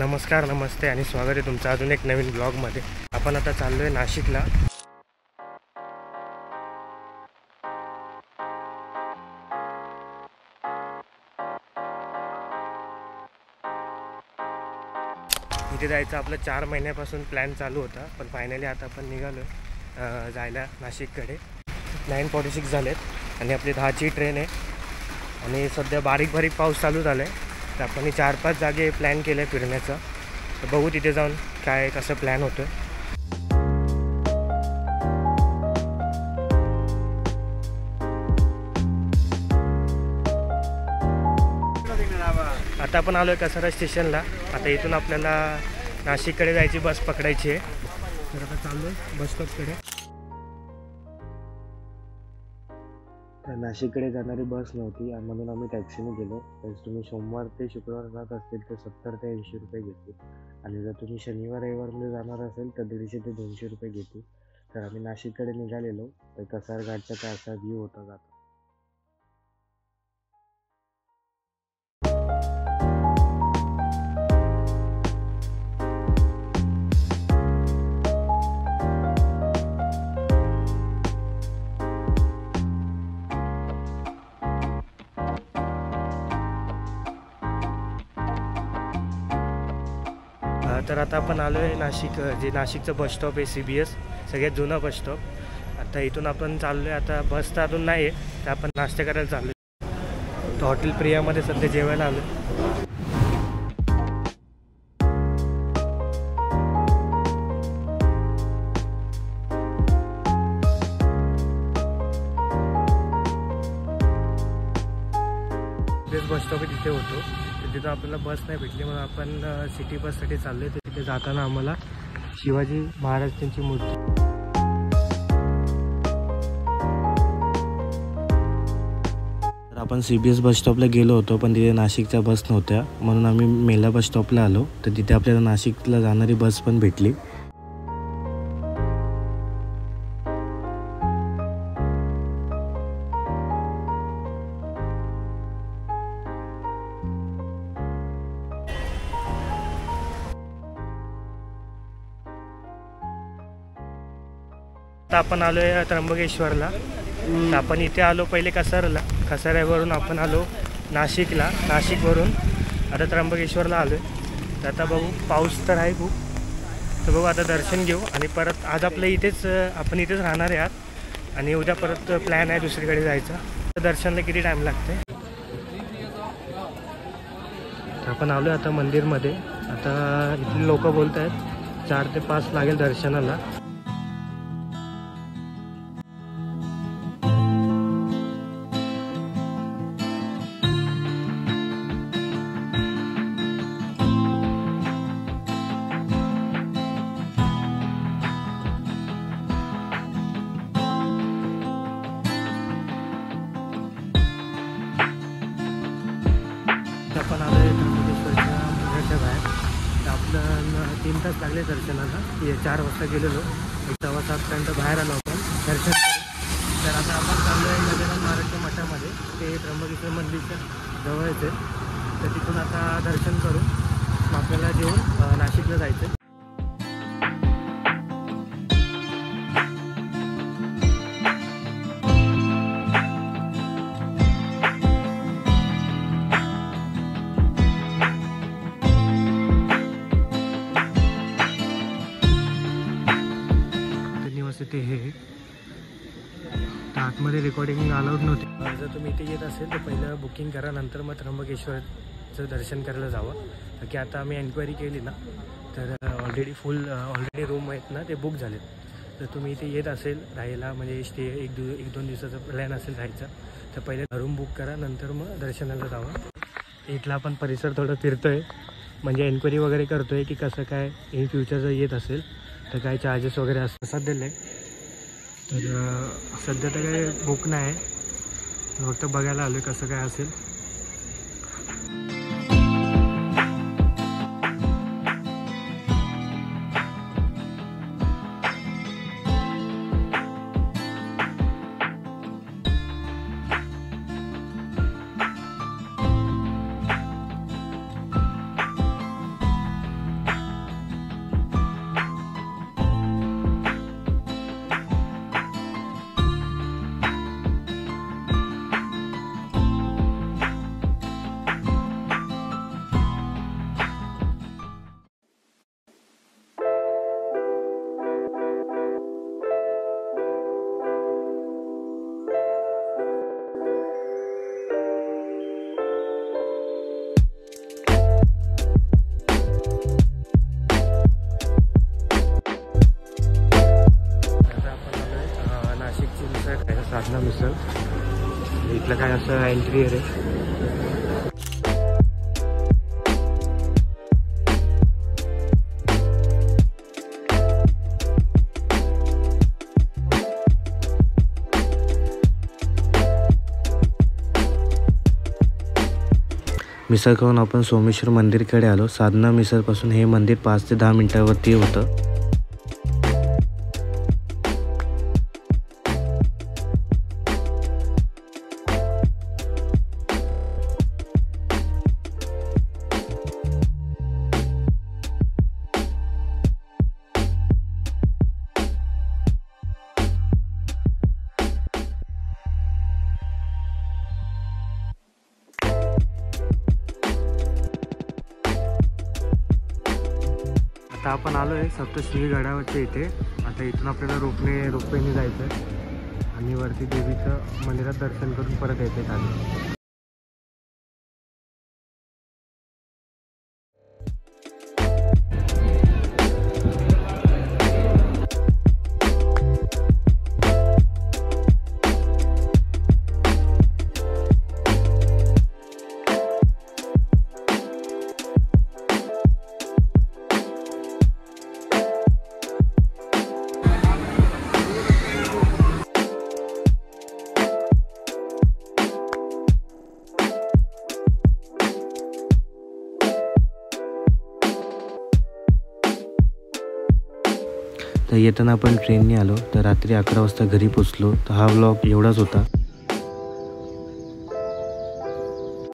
नमस्कार, नमस्ते आणि स्वागत आहे तुमचं अजून एक नवीन ब्लॉगमध्ये। आपण आता चाललो आहे नाशिकला। इथे जायचं आपलं 4 महिन्यापासून प्लॅन चालू होता, पण फायनली आता आपण निघालो जायला नाशिककडे। 9:46 झालेत आणि आपली 10ची ट्रेन आहे आणि सध्या बारीक बारीक पाऊस चालू झाला आहे। तर आपण 4-5 जागे प्लॅन केले फिरण्याचा, तर बघू तिथे जाऊन काय कसं प्लॅन होतं। आता आपण आलो आहे कसारा स्टेशनला। आता इथून आपल्याला नाशिककडे जायची बस पकडायची आहे, तर आता चाललो आहे बस स्टॉपकडे। तर नाशिककडे जाणारी बस नव्हती म्हणून आम्ही टॅक्सीने गेलो। तर तुम्ही सोमवार ते शुक्रवार जात असतील तर 70 ते 80 रुपये घेते, आणि जर तुम्ही शनिवार रविवारमध्ये जाणार असेल तर 150 ते 200 रुपये घेते। तर आम्ही नाशिककडे निघालेलो, तर कसार घाटचा काय असा व्ह्यू होता जाता। तर आता आपण आलो आहे नाशिक, जे नाशिकचं बस स्टॉप आहे CBS, सगळ्यात जुना बस स्टॉप। आता इथून आपण चाललो आहे, आता बस तर अजून नाही आहे, तर आपण नाश्ता करायला चाललो आहे। तर हॉटेल प्रियामध्ये सध्या जेवायला आलो आहे। बस स्टॉप तिथे होतो, तर तिथं आपल्याला बस नाही भेटली म्हणून आपण सिटी बससाठी चाललो आहे। तर तिथे जाताना आम्हाला शिवाजी महाराजांची मूर्ती, तर आपण CBS बस स्टॉपला गेलो होतो, पण तिथे नाशिकच्या बस नव्हत्या म्हणून आम्ही मेला बस स्टॉपला आलो। तर तिथे आपल्याला नाशिकला जाणारी बस पण भेटली। आता आपण आलो आहे त्र्यंबकेश्वरला। तर आपण इथे आलो पहिले कसाऱ्यावरून आपण आलो नाशिकला, नाशिकवरून आता त्र्यंबकेश्वरला आलो आहे। तर आता बघू, पाऊस तर आहे खूप, तर बघू आता दर्शन घेऊ आणि परत आज आपलं आपण इथेच राहणार आहे आज, आणि उद्या परत प्लॅन आहे दुसरीकडे जायचा। तर दर्शनला किती टाईम लागते। आपण आलो आता मंदिरमध्ये। आता इथले लोक बोलत आहेत 4 ते 5 लागेल दर्शनाला। आपण आलो आहे त्र्यंबकेश्वरच्या मंदिराच्या बाहेर। तर आपलं 3 तास लागले दर्शनाला। 4 वाजता गेलेलो, 7:15 बाहेर आलो आपण दर्शन करून। तर आता आपण चाललो आहे गजानन महाराजच्या मठामध्ये, ते त्र्यंबकेश्वर मंदिरच्या जवळच आहे। तर तिथून आता दर्शन करून मग आपल्याला जेवून नाशिकला जायचं आहे। ते हे तर आतमध्ये रेकॉर्डिंग अलाउड नव्हती। जर तुम्ही इथे येत असेल तर पहिलं बुकिंग करा, नंतर मग त्र्यंबकेश्वरचं दर्शन करायला जावं। की आता आम्ही एन्क्वायरी केली ना, तर ऑलरेडी रूम आहेत ना ते बुक झालेत। तर तुम्ही इथे येत असेल राहायला, म्हणजे स्टे 1-2 दिवसाचा प्लॅन असेल राहायचा, तर पहिले रूम बुक करा, नंतर मग दर्शनाला जावं। इथला आपण परिसर थोडं फिरतोय, म्हणजे एन्क्वायरी वगैरे करतोय की कसं काय इन फ्युचर जर येत असेल तर काय चार्जेस वगैरे असतात दिले। तर सध्या तर काही बुक नाही, फक्त बघायला आलो कसं काय असेल। असेल. इथलं काय असं इंटिरियर आहे. मिसळ खाऊन आपण सोमेश्वर मंदिरकडे आलो. साधना मिसळपासून हे मंदिर 5 ते 10 मिनिटावरती होतं. आता आपण आलो आहे सप्तशृंगी गडावरच्या इथे. आता इथून आपल्याला रोपवेने जायचं आहे आणि वरती देवीचं मंदिरात दर्शन करून परत यायचं खाली. तर येताना आपण ट्रेनने आलो. तर रात्री 11 वाजता घरी पोचलो. तर हा व्लॉग एवढाच होता.